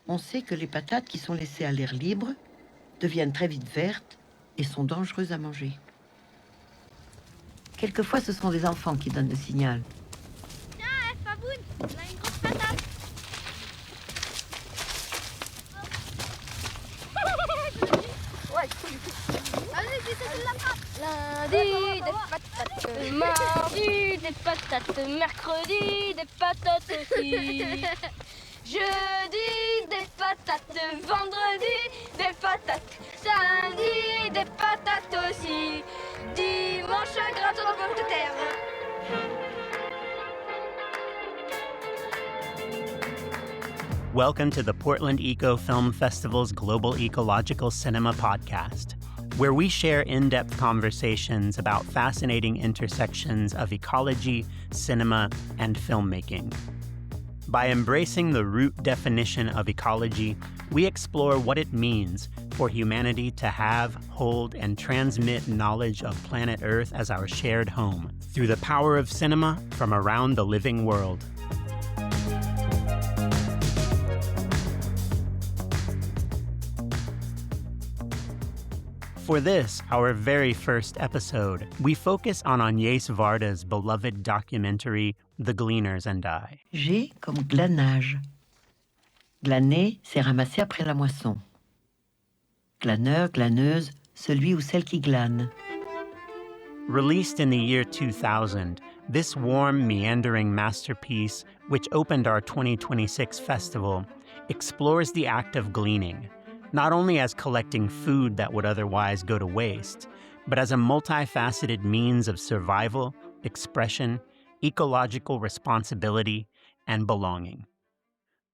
On sait que les patates qui sont laissées à l'air libre deviennent très vite vertes et sont dangereuses à manger. Quelquefois, ce sont des enfants qui donnent le signal. Tiens, Faboun, on a une grosse patate. Ouais, allez, essaie de la frappe. Lundi, des patates. Mardi, des patates. Mercredi, des patates aussi. Jeudi, des patates. Vendredi, des patates. Samedi, des patates aussi. Dimanche, un gratin de pommes de terre. Welcome to the Portland EcoFilm Festival's Global Ecological Cinema podcast, where we share in-depth conversations about fascinating intersections of ecology, cinema, and filmmaking. By embracing the root definition of ecology, we explore what it means for humanity to have, hold, and transmit knowledge of planet Earth as our shared home through the power of cinema from around the living world. For this, our very first episode, we focus on Agnès Varda's beloved documentary, The Gleaners and I. G comme glanage. Glaner, c'est ramasser après la moisson. Glaneur, glaneuse, celui ou celle qui glane. Released in the year 2000, this warm, meandering masterpiece, which opened our 2026 festival, explores the act of gleaning, not only as collecting food that would otherwise go to waste, but as a multifaceted means of survival, expression, ecological responsibility, and belonging.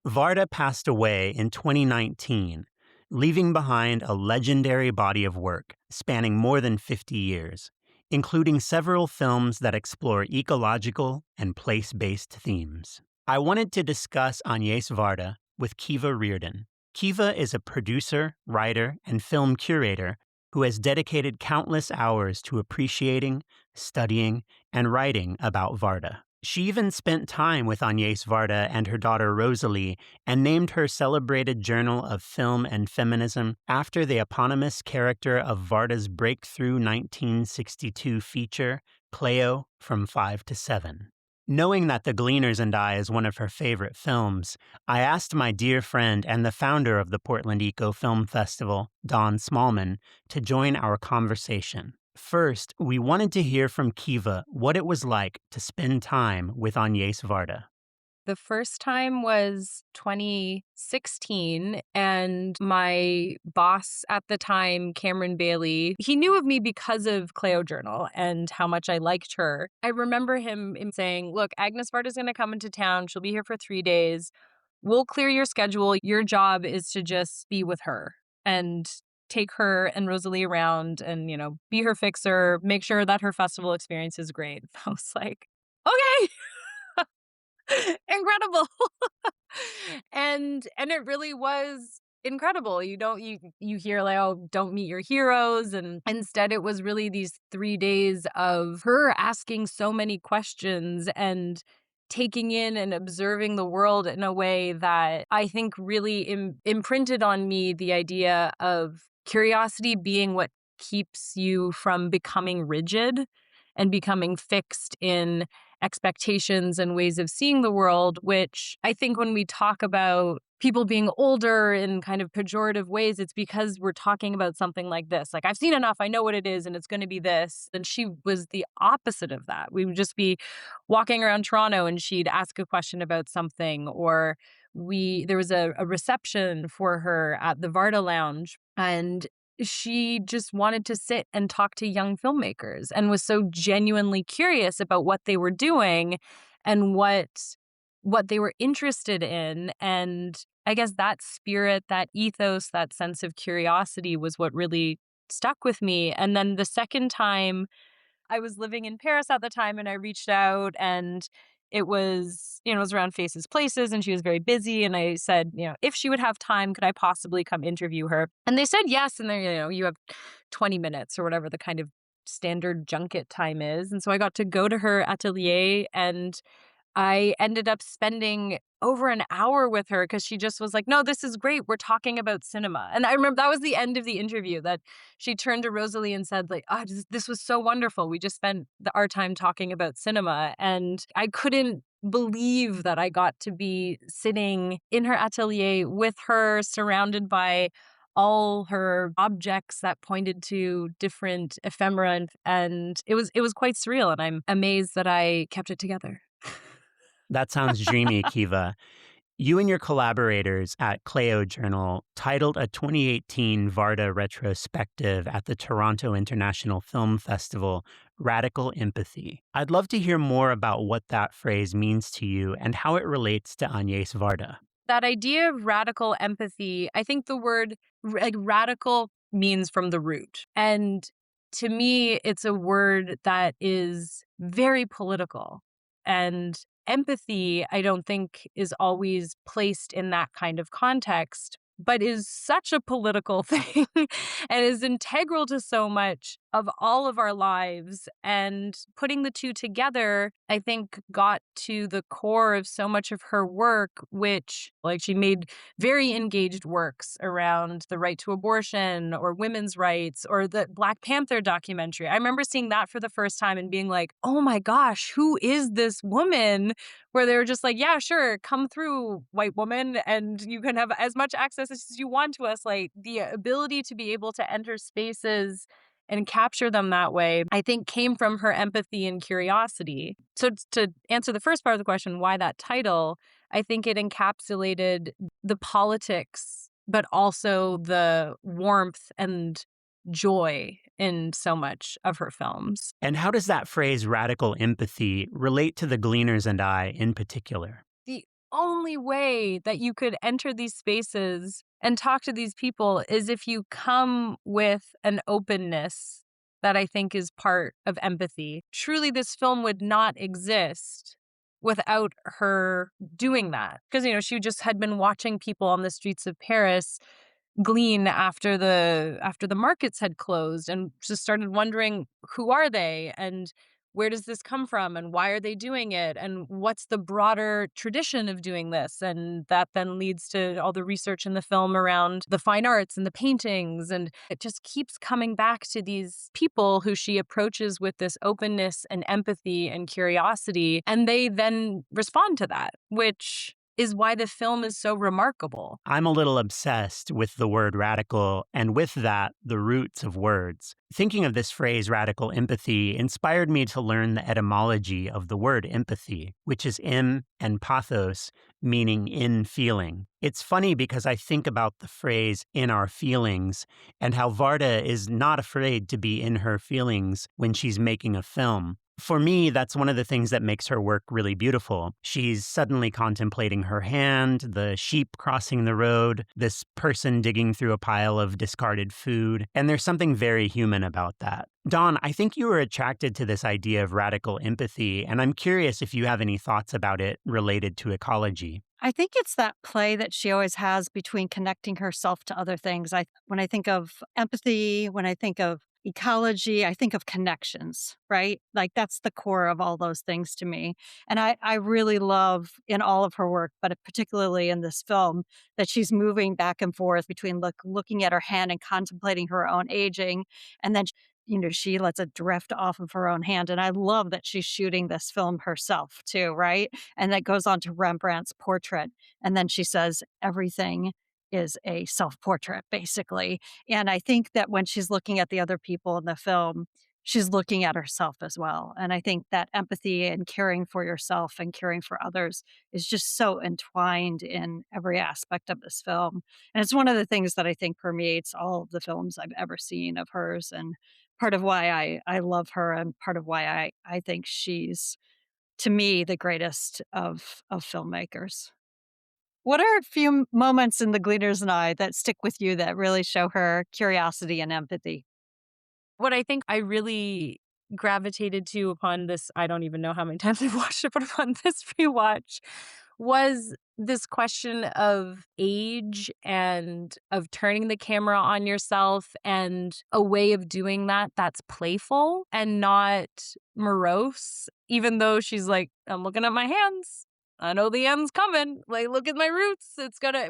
Varda passed away in 2019, leaving behind a legendary body of work spanning more than 50 years, including several films that explore ecological and place-based themes. I wanted to discuss Agnès Varda with Kiva Reardon. Kiva is a producer, writer, and film curator who has dedicated countless hours to appreciating, studying, and writing about Varda. She even spent time with Agnès Varda and her daughter Rosalie and named her celebrated journal of film and feminism after the eponymous character of Varda's breakthrough 1962 feature, Cleo from 5 to 7. Knowing that The Gleaners and I is one of her favorite films, I asked my dear friend and the founder of the Portland EcoFilm Festival, Don Smallman, to join our conversation. First, we wanted to hear from Kiva what it was like to spend time with Agnès Varda. The first time was 2016, and my boss at the time, Cameron Bailey, he knew of me because of Cleo Journal and how much I liked her. I remember him saying, look, Agnès Varda's going to come into town. She'll be here for 3 days. We'll clear your schedule. Your job is to just be with her and take her and Rosalie around and, be her fixer, make sure that her festival experience is great. I was like, okay. Incredible. and it really was incredible. You hear like, oh, don't meet your heroes, and instead it was really these 3 days of her asking so many questions and taking in and observing the world in a way that I think really imprinted on me the idea of curiosity being what keeps you from becoming rigid and becoming fixed in expectations and ways of seeing the world, which I think when we talk about people being older in kind of pejorative ways, it's because we're talking about something like this. Like, I've seen enough, I know what it is, and it's going to be this. And she was the opposite of that. We would just be walking around Toronto and she'd ask a question about something, or there was a reception for her at the Varda Lounge, and she just wanted to sit and talk to young filmmakers and was so genuinely curious about what they were doing and what they were interested in. And I guess that spirit, that ethos, that sense of curiosity was what really stuck with me. And then the second time, I was living in Paris at the time, and I reached out, and it was, it was around Faces Places, and she was very busy. And I said, if she would have time, could I possibly come interview her? And they said yes. And then, you have 20 minutes or whatever the kind of standard junket time is. And so I got to go to her atelier and I ended up spending over an hour with her because she just was like, no, this is great. We're talking about cinema. And I remember that was the end of the interview, that she turned to Rosalie and said, like, oh, this was so wonderful. We just spent our time talking about cinema. And I couldn't believe that I got to be sitting in her atelier with her, surrounded by all her objects that pointed to different ephemera, and it was quite surreal, and I'm amazed that I kept it together. That sounds dreamy, Kiva. You and your collaborators at Clio Journal titled a 2018 Varda retrospective at the Toronto International Film Festival, Radical Empathy. I'd love to hear more about what that phrase means to you and how it relates to Agnès Varda. That idea of radical empathy, I think the word like radical means from the root. And to me, it's a word that is very political. And empathy, I don't think, is always placed in that kind of context, but is such a political thing and is integral to so much of all of our lives. And putting the two together, I think, got to the core of so much of her work, which, like, she made very engaged works around the right to abortion or women's rights or the Black Panther documentary. I remember seeing that for the first time and being like, oh my gosh, who is this woman? Where they were just like, yeah, sure, come through, white woman, and you can have as much access as you want to us. Like, the ability to be able to enter spaces and capture them that way, I think, came from her empathy and curiosity. So to answer the first part of the question, why that title, I think it encapsulated the politics, but also the warmth and joy in so much of her films. And how does that phrase radical empathy relate to the Gleaners and I in particular? The only way that you could enter these spaces and talk to these people is if you come with an openness that I think is part of empathy. Truly, this film would not exist without her doing that. Because, she just had been watching people on the streets of Paris glean after the markets had closed, and just started wondering, who are they, and where does this come from, and why are they doing it, and what's the broader tradition of doing this. And that then leads to all the research in the film around the fine arts and the paintings, and it just keeps coming back to these people who she approaches with this openness and empathy and curiosity, and they then respond to that, which is why the film is so remarkable. I'm a little obsessed with the word radical, and with that, the roots of words. Thinking of this phrase, radical empathy, inspired me to learn the etymology of the word empathy, which is em and pathos, meaning in feeling. It's funny because I think about the phrase in our feelings and how Varda is not afraid to be in her feelings when she's making a film. For me, that's one of the things that makes her work really beautiful. She's suddenly contemplating her hand, the sheep crossing the road, this person digging through a pile of discarded food, and there's something very human about that. Dawn, I think you were attracted to this idea of radical empathy, and I'm curious if you have any thoughts about it related to ecology. I think it's that play that she always has between connecting herself to other things. When I think of empathy, when I think of ecology, I think of connections, right? Like that's the core of all those things to me. And I really love in all of her work, but particularly in this film, that she's moving back and forth between looking at her hand and contemplating her own aging. And then she lets it drift off of her own hand. And I love that she's shooting this film herself too, right? And that goes on to Rembrandt's portrait. And then she says, everything is a self-portrait, basically. And I think that when she's looking at the other people in the film, she's looking at herself as well. And I think that empathy and caring for yourself and caring for others is just so entwined in every aspect of this film. And it's one of the things that I think permeates all of the films I've ever seen of hers, and part of why I love her, and part of why I think she's, to me, the greatest of filmmakers. What are a few moments in The Gleaners and I that stick with you that really show her curiosity and empathy? What I think I really gravitated to upon this, I don't even know how many times I've watched it, but upon this rewatch, was this question of age and of turning the camera on yourself, and a way of doing that that's playful and not morose, even though she's like, I'm looking at my hands. I know the end's coming. Like, look at my roots.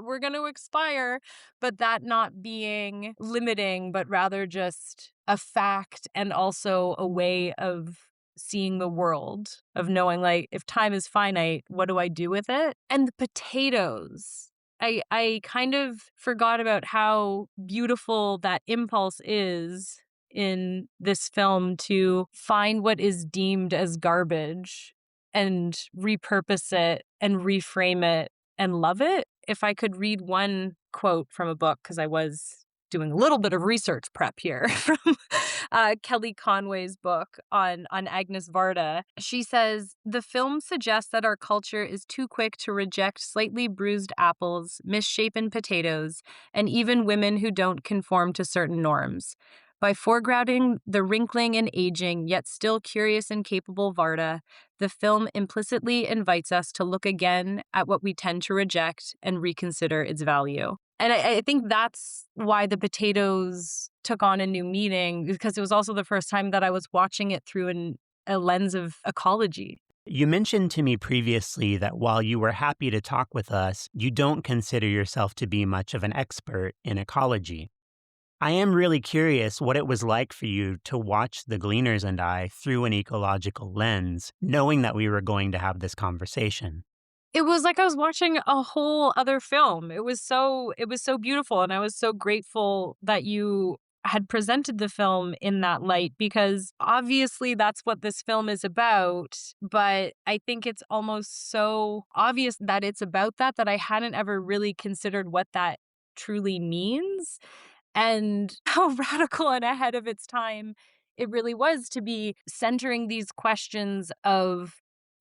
We're gonna expire. But that not being limiting, but rather just a fact and also a way of seeing the world, of knowing, like, if time is finite, what do I do with it? And the potatoes. I kind of forgot about how beautiful that impulse is in this film to find what is deemed as garbage and repurpose it and reframe it and love it. If I could read one quote from a book, because I was doing a little bit of research prep here from Kelly Conway's book on Agnès Varda. She says, the film suggests that our culture is too quick to reject slightly bruised apples, misshapen potatoes, and even women who don't conform to certain norms. By foregrounding the wrinkling and aging, yet still curious and capable Varda, the film implicitly invites us to look again at what we tend to reject and reconsider its value. And I think that's why the potatoes took on a new meaning, because it was also the first time that I was watching it through a lens of ecology. You mentioned to me previously that while you were happy to talk with us, you don't consider yourself to be much of an expert in ecology. I am really curious what it was like for you to watch The Gleaners and I through an ecological lens, knowing that we were going to have this conversation. It was like I was watching a whole other film. It was so beautiful, and I was so grateful that you had presented the film in that light, because obviously that's what this film is about, but I think it's almost so obvious that it's about that I hadn't ever really considered what that truly means, and how radical and ahead of its time it really was to be centering these questions of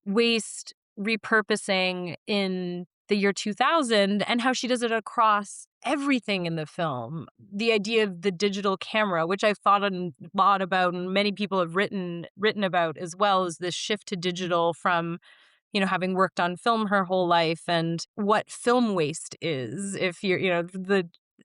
waste repurposing in the year 2000, and how she does it across everything in the film. The idea of the digital camera, which I've thought a lot about, and many people have written about as well, is this shift to digital from, having worked on film her whole life, and what film waste is. If you're,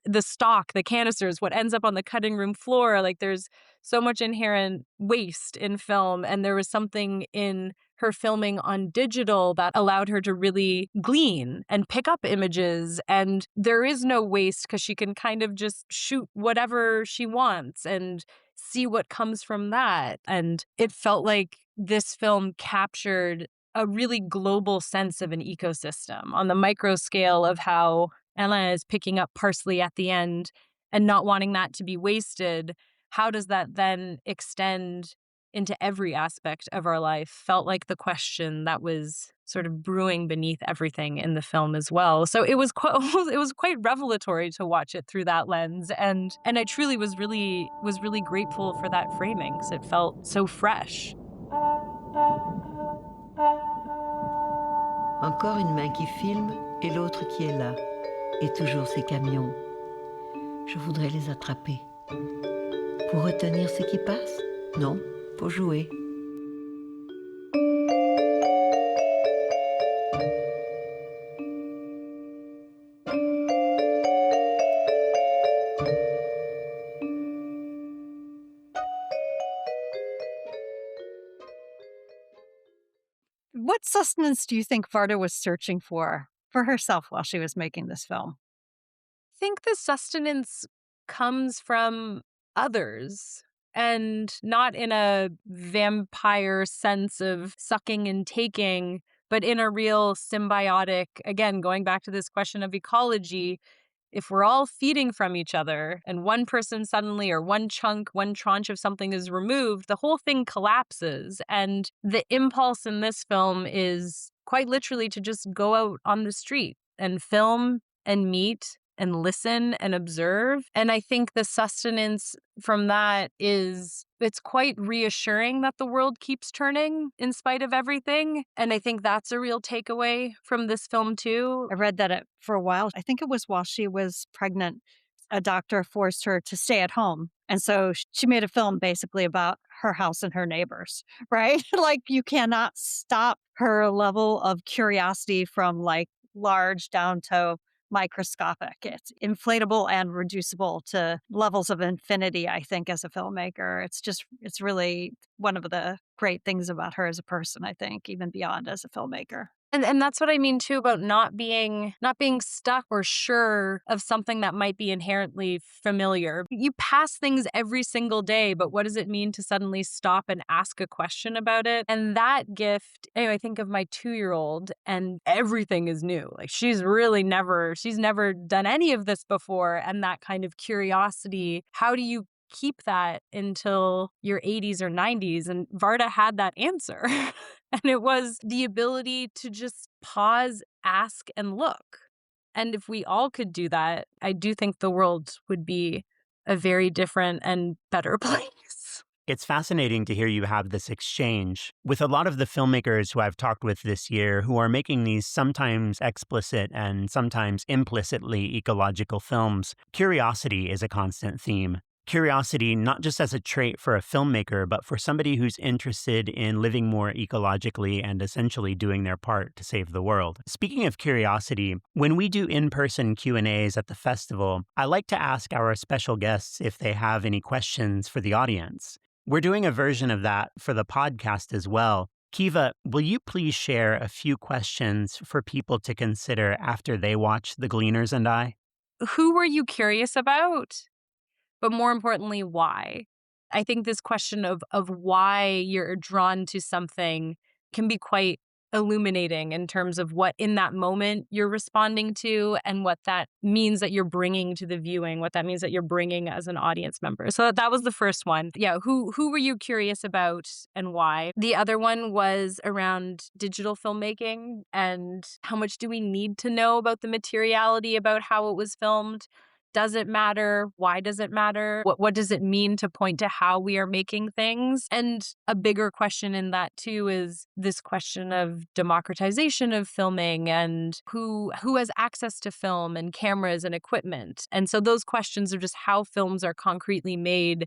the stock, the canisters, what ends up on the cutting room floor, like, there's so much inherent waste in film. And there was something in her filming on digital that allowed her to really glean and pick up images. And there is no waste, because she can kind of just shoot whatever she wants and see what comes from that. And it felt like this film captured a really global sense of an ecosystem on the micro scale of how Ella is picking up parsley at the end and not wanting that to be wasted. How does that then extend into every aspect of our life? Felt like the question that was sort of brewing beneath everything in the film as well. So it was quite revelatory to watch it through that lens, and I truly was really grateful for that framing, because it felt so fresh. Encore une main qui filme et l'autre qui est là. Et toujours ces camions. Je voudrais les attraper. Pour retenir ce qui passe? Non, faut jouer. What sustenance do you think Varda was searching for herself while she was making this film? I think the sustenance comes from others, and not in a vampire sense of sucking and taking, but in a real symbiotic, again, going back to this question of ecology. If we're all feeding from each other and one person suddenly, or one tranche of something is removed, the whole thing collapses. And the impulse in this film is quite literally to just go out on the street and film and meet and listen and observe. And I think the sustenance from that is, it's quite reassuring that the world keeps turning in spite of everything. And I think that's a real takeaway from this film too. I read that for a while, I think it was while she was pregnant, a doctor forced her to stay at home And so she made a film basically about her house and her neighbors, right? Like you cannot stop her level of curiosity from like large down to microscopic. It's inflatable and reducible to levels of infinity, I think, as a filmmaker. It's really one of the great things about her as a person, I think, even beyond as a filmmaker. And that's what I mean too about not being stuck or sure of something that might be inherently familiar. You pass things every single day, but what does it mean to suddenly stop and ask a question about it? And that gift, anyway, I think of my 2-year-old and everything is new. Like she's never done any of this before. And that kind of curiosity, how do you keep that until your 80s or 90s? And Varda had that answer. And it was the ability to just pause, ask, and look. And if we all could do that, I do think the world would be a very different and better place. It's fascinating to hear you have this exchange with a lot of the filmmakers who I've talked with this year who are making these sometimes explicit and sometimes implicitly ecological films. Curiosity is a constant theme. Curiosity, not just as a trait for a filmmaker, but for somebody who's interested in living more ecologically and essentially doing their part to save the world. Speaking of curiosity, when we do in-person Q&As at the festival, I like to ask our special guests if they have any questions for the audience. We're doing a version of that for the podcast as well. Kiva, will you please share a few questions for people to consider after they watch The Gleaners and I? Who were you curious about? But more importantly, why? I think this question of why you're drawn to something can be quite illuminating in terms of what in that moment you're responding to and what that means that you're bringing to the viewing, what that means that you're bringing as an audience member. So that was the first one. Yeah, who were you curious about and why? The other one was around digital filmmaking and how much do we need to know about the materiality about how it was filmed? Does it matter? Why does it matter? What does it mean to point to how we are making things? And a bigger question in that too is this question of democratization of filming and who has access to film and cameras and equipment. And so those questions of just how films are concretely made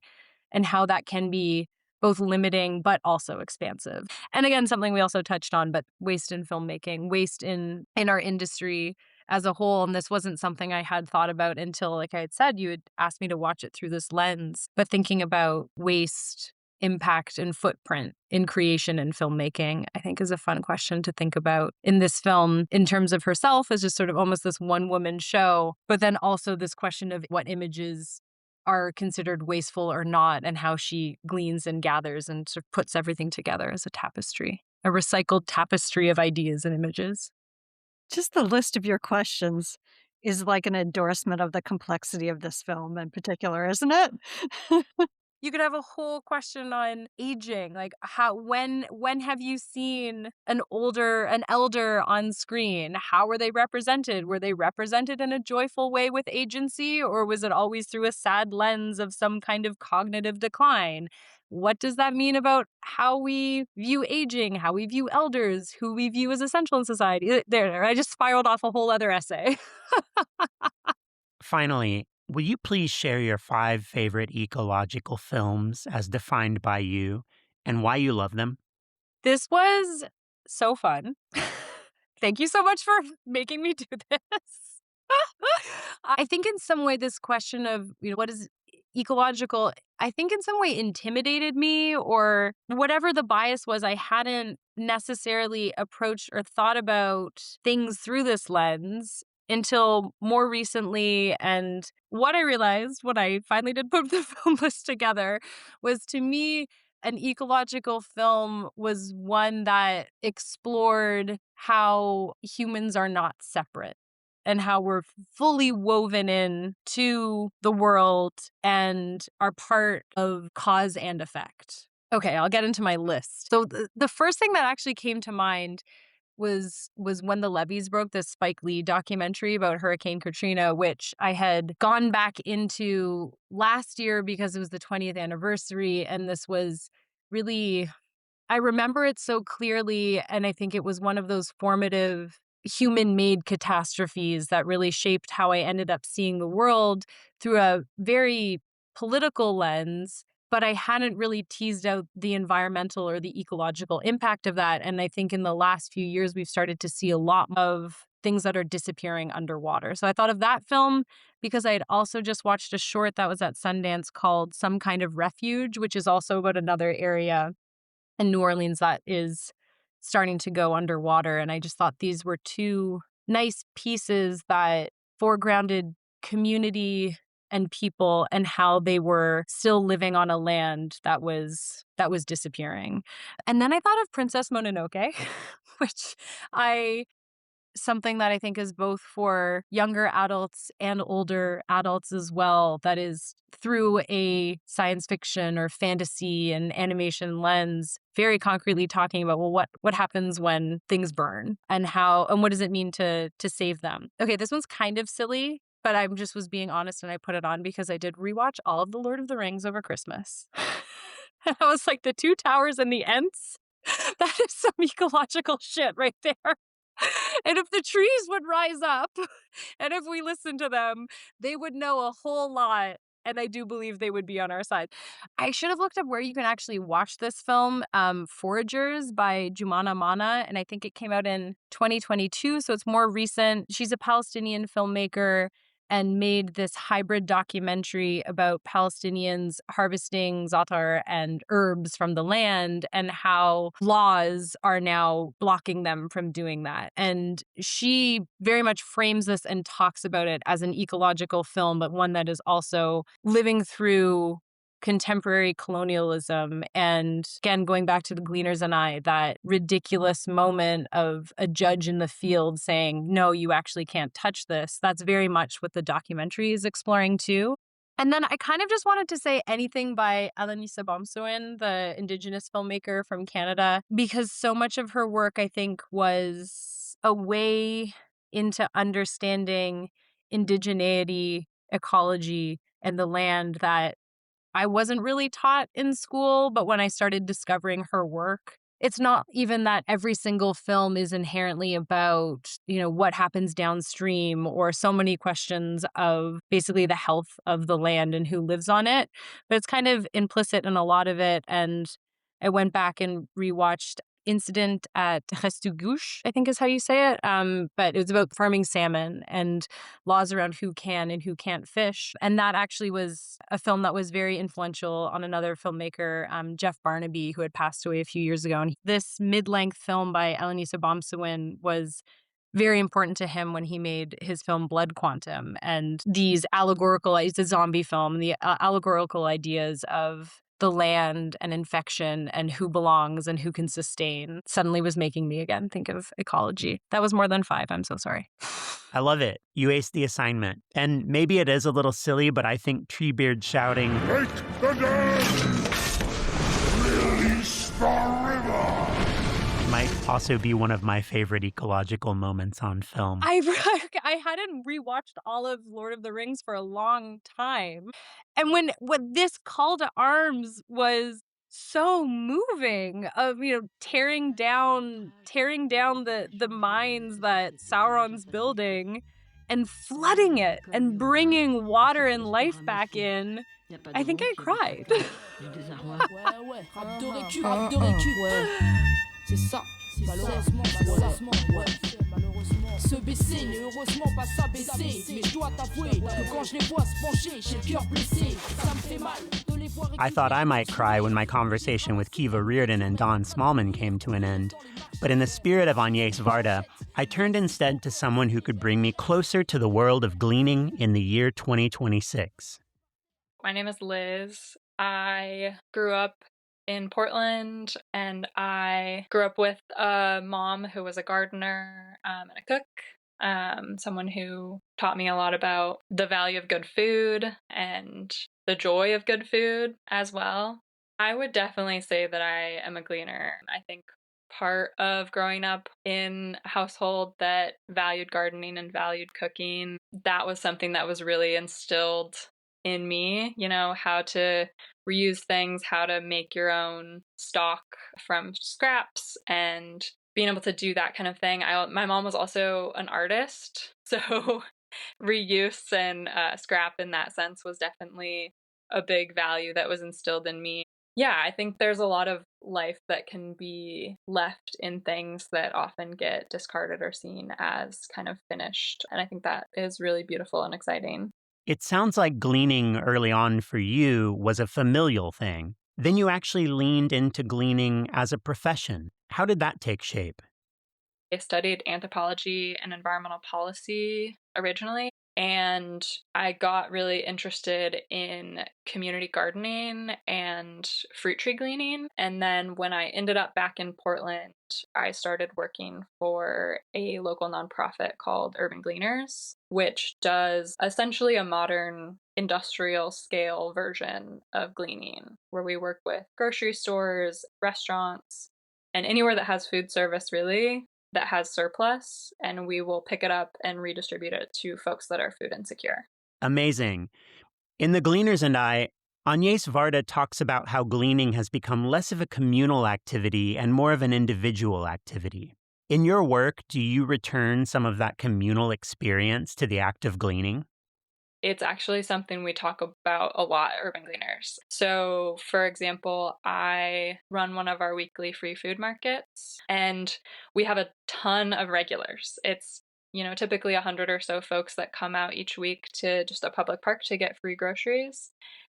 and how that can be both limiting but also expansive. And again, something we also touched on, but waste in filmmaking, waste in our industry as a whole. And this wasn't something I had thought about until, like I had said, you had asked me to watch it through this lens. But thinking about waste, impact, and footprint in creation and filmmaking, I think is a fun question to think about in this film in terms of herself as just sort of almost this one-woman show, but then also this question of what images are considered wasteful or not and how she gleans and gathers and sort of puts everything together as a tapestry, a recycled tapestry of ideas and images. Just the list of your questions is like an endorsement of the complexity of this film in particular, isn't it? You could have a whole question on aging, like when have you seen an elder on screen? How were they represented? Were they represented in a joyful way with agency, or was it always through a sad lens of some kind of cognitive decline? What does that mean about how we view aging, how we view elders, who we view as essential in society? There, I just spiraled off a whole other essay. Finally, will you please share your 5 favorite ecological films as defined by you and why you love them? This was so fun. Thank you so much for making me do this. I think in some way this question of, what is ecological, I think in some way intimidated me, or whatever the bias was, I hadn't necessarily approached or thought about things through this lens until more recently. And what I realized when I finally did put the film list together was, to me, an ecological film was one that explored how humans are not separate and how we're fully woven in to the world and are part of cause and effect. Okay, I'll get into my list. So the first thing that actually came to mind was When the Levees Broke, this Spike Lee documentary about Hurricane Katrina, which I had gone back into last year because it was the 20th anniversary. And this was really, I remember it so clearly. And I think it was one of those formative human-made catastrophes that really shaped how I ended up seeing the world through a very political lens, but I hadn't really teased out the environmental or the ecological impact of that. And I think in the last few years, we've started to see a lot of things that are disappearing underwater. So I thought of that film because I had also just watched a short that was at Sundance called Some Kind of Refuge, which is also about another area in New Orleans that is starting to go underwater. And I just thought these were two nice pieces that foregrounded community and people and how they were still living on a land that was disappearing. And then I thought of Princess Mononoke, which something that I think is both for younger adults and older adults as well, that is through a science fiction or fantasy and animation lens, very concretely talking about, well, what happens when things burn and what does it mean to save them? Okay, this one's kind of silly, but I just was being honest and I put it on because I did rewatch all of the Lord of the Rings over Christmas. And I was like, the Two Towers and the Ents, that is some ecological shit right there. And if the trees would rise up and if we listened to them, they would know a whole lot. And I do believe they would be on our side. I should have looked up where you can actually watch this film, Foragers by Jumana Mana. And I think it came out in 2022. So it's more recent. She's a Palestinian filmmaker and made this hybrid documentary about Palestinians harvesting za'atar and herbs from the land and how laws are now blocking them from doing that. And she very much frames this and talks about it as an ecological film, but one that is also living through contemporary colonialism. And again, going back to the Gleaners and I, that ridiculous moment of a judge in the field saying, no, you actually can't touch this. That's very much what the documentary is exploring too. And then I kind of just wanted to say anything by Agnès Varda, the Indigenous filmmaker from Canada, because so much of her work, I think, was a way into understanding indigeneity, ecology, and the land that I wasn't really taught in school, but when I started discovering her work, it's not even that every single film is inherently about, what happens downstream or so many questions of basically the health of the land and who lives on it. But it's kind of implicit in a lot of it. And I went back and rewatched Incident at Restigouche, I think is how you say it. But it was about farming salmon and laws around who can and who can't fish. And that actually was a film that was very influential on another filmmaker, Jeff Barnaby, who had passed away a few years ago. And this mid-length film by Agnès Varda was very important to him when he made his film Blood Quantum. And these it's a zombie film, the allegorical ideas of the land and infection and who belongs and who can sustain suddenly was making me again think of ecology. That was more than 5. I'm so sorry. I love it. You aced the assignment. And maybe it is a little silly, but I think Treebeard shouting, "Take the dead! Release the river!" might also be one of my favorite ecological moments on film. I hadn't rewatched all of Lord of the Rings for a long time. And when this call to arms was so moving of, tearing down the mines that Sauron's building and flooding it and bringing water and life back in, I think I cried. C'est ça, malheureusement, se baisser n'est heureusement pas s'abaisser, mais je dois t'avouer que quand je les vois se pencher, j'ai le cœur blessé, ça me fait mal de les voir. I thought I might cry when my conversation with Kiva Reardon and Don Smallman came to an end, but in the spirit of Agnès Varda, I turned instead to someone who could bring me closer to the world of gleaning in the year 2026. My name is Liz. I grew up in Portland, and I grew up with a mom who was a gardener and a cook, someone who taught me a lot about the value of good food and the joy of good food as well. I would definitely say that I am a gleaner. I think part of growing up in a household that valued gardening and valued cooking, that was something that was really instilled in me, how to reuse things, how to make your own stock from scraps, and being able to do that kind of thing. My mom was also an artist, so reuse and scrap in that sense was definitely a big value that was instilled in me. Yeah, I think there's a lot of life that can be left in things that often get discarded or seen as kind of finished. And I think that is really beautiful and exciting. It sounds like gleaning early on for you was a familial thing. Then you actually leaned into gleaning as a profession. How did that take shape? I studied anthropology and environmental policy originally, and I got really interested in community gardening and fruit tree gleaning. And then when I ended up back in Portland, I started working for a local nonprofit called Urban Gleaners, which does essentially a modern industrial scale version of gleaning, where we work with grocery stores, restaurants, and anywhere that has food service, really, that has surplus, and we will pick it up and redistribute it to folks that are food insecure. Amazing. In The Gleaners and I, Agnès Varda talks about how gleaning has become less of a communal activity and more of an individual activity. In your work, do you return some of that communal experience to the act of gleaning? It's actually something we talk about a lot at Urban Gleaners. So, for example, I run one of our weekly free food markets, and we have a ton of regulars. It's, typically 100 or so folks that come out each week to just a public park to get free groceries.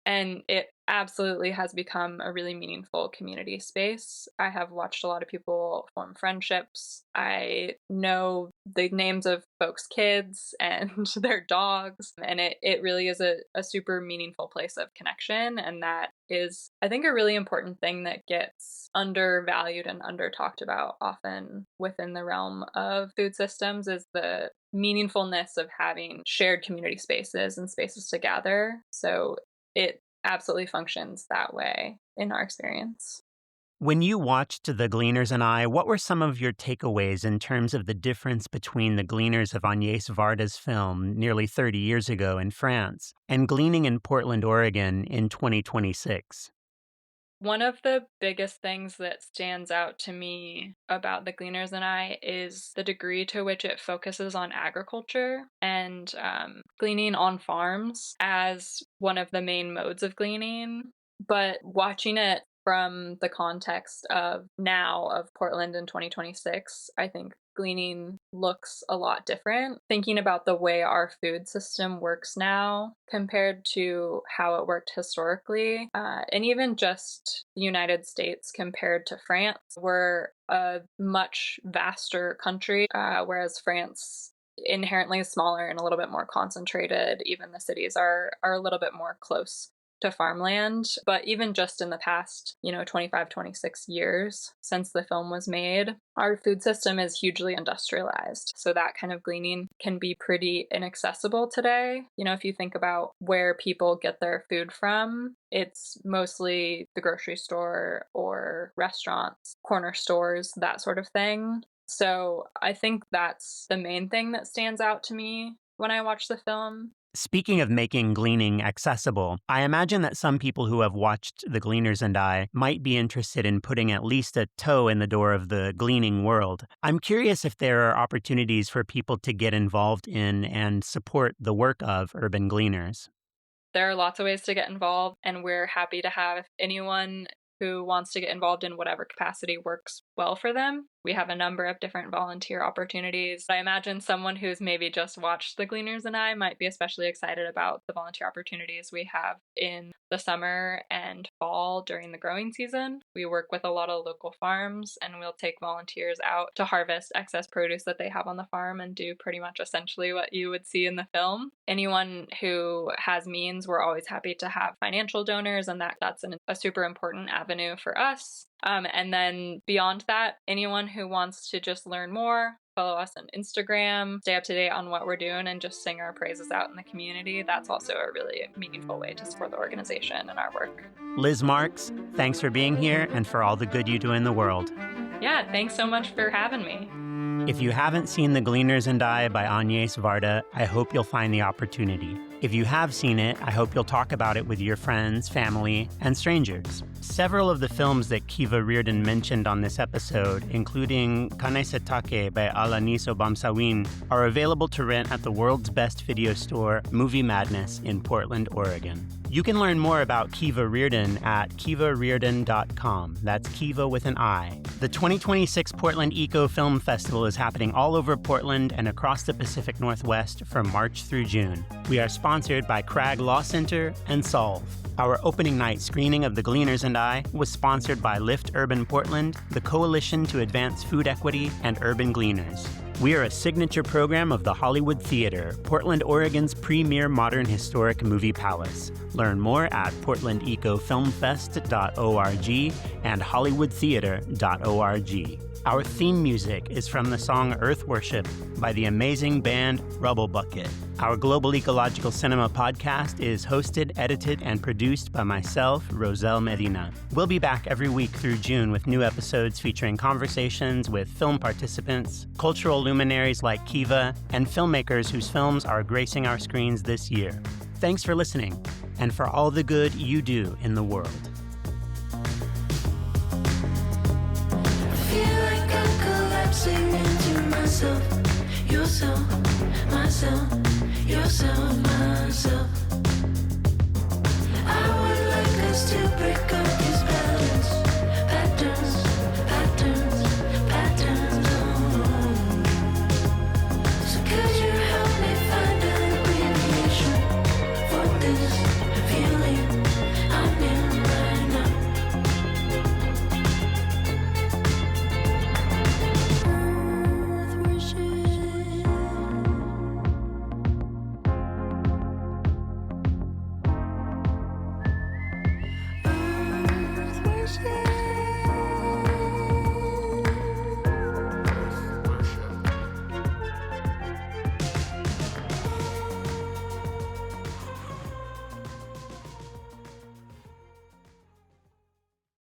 And it absolutely has become a really meaningful community space. I have watched a lot of people form friendships. I know the names of folks' kids and their dogs. And it really is a super meaningful place of connection. And that is, I think, a really important thing that gets undervalued and under talked about often within the realm of food systems is the meaningfulness of having shared community spaces and spaces to gather. So it absolutely functions that way in our experience. When you watched The Gleaners and I, what were some of your takeaways in terms of the difference between the Gleaners of Agnès Varda's film nearly 30 years ago in France and gleaning in Portland, Oregon in 2026? One of the biggest things that stands out to me about The Gleaners and I is the degree to which it focuses on agriculture and gleaning on farms as one of the main modes of gleaning. But watching it from the context of now of Portland in 2026, I think gleaning looks a lot different. Thinking about the way our food system works now compared to how it worked historically, and even just the United States compared to France, we're a much vaster country, whereas France inherently is smaller and a little bit more concentrated. Even the cities are a little bit more close to farmland. But even just in the past, 25, 26 years since the film was made, our food system is hugely industrialized. So that kind of gleaning can be pretty inaccessible today. If you think about where people get their food from, it's mostly the grocery store or restaurants, corner stores, that sort of thing. So I think that's the main thing that stands out to me when I watch the film. Speaking of making gleaning accessible, I imagine that some people who have watched The Gleaners and I might be interested in putting at least a toe in the door of the gleaning world. I'm curious if there are opportunities for people to get involved in and support the work of Urban Gleaners. There are lots of ways to get involved, and we're happy to have anyone who wants to get involved in whatever capacity works well for them. We have a number of different volunteer opportunities. I imagine someone who's maybe just watched The Gleaners and I might be especially excited about the volunteer opportunities we have in the summer and fall during the growing season. We work with a lot of local farms, and we'll take volunteers out to harvest excess produce that they have on the farm and do pretty much essentially what you would see in the film. Anyone who has means, we're always happy to have financial donors, and that's a super important avenue for us. And then beyond that, anyone who wants to just learn more, follow us on Instagram, stay up to date on what we're doing, and just sing our praises out in the community. That's also a really meaningful way to support the organization and our work. Liz Marks, thanks for being here and for all the good you do in the world. Yeah, thanks so much for having me. If you haven't seen The Gleaners and I by Agnès Varda, I hope you'll find the opportunity. If you have seen it, I hope you'll talk about it with your friends, family, and strangers. Several of the films that Kiva Reardon mentioned on this episode, including Kanesetake by Alanis Obamsawin, are available to rent at the world's best video store, Movie Madness, in Portland, Oregon. You can learn more about Kiva Reardon at kivareardon.com. That's Kiva with an I. The 2026 Portland EcoFilm Festival is happening all over Portland and across the Pacific Northwest from March through June. We are sponsored by Cragg Law Center and Solve. Our opening night screening of The Gleaners and I was sponsored by Lift Urban Portland, the Coalition to Advance Food Equity, and Urban Gleaners. We are a signature program of the Hollywood Theater, Portland, Oregon's premier modern historic movie palace. Learn more at portlandecofilmfest.org and hollywoodtheater.org. Our theme music is from the song Earth Worship by the amazing band Rubble Bucket. Our Global Ecological Cinema podcast is hosted, edited, and produced by myself, Rozzell Medina. We'll be back every week through June with new episodes featuring conversations with film participants, cultural luminaries like Kiva, and filmmakers whose films are gracing our screens this year. Thanks for listening, and for all the good you do in the world. Into myself, yourself, myself, yourself, myself.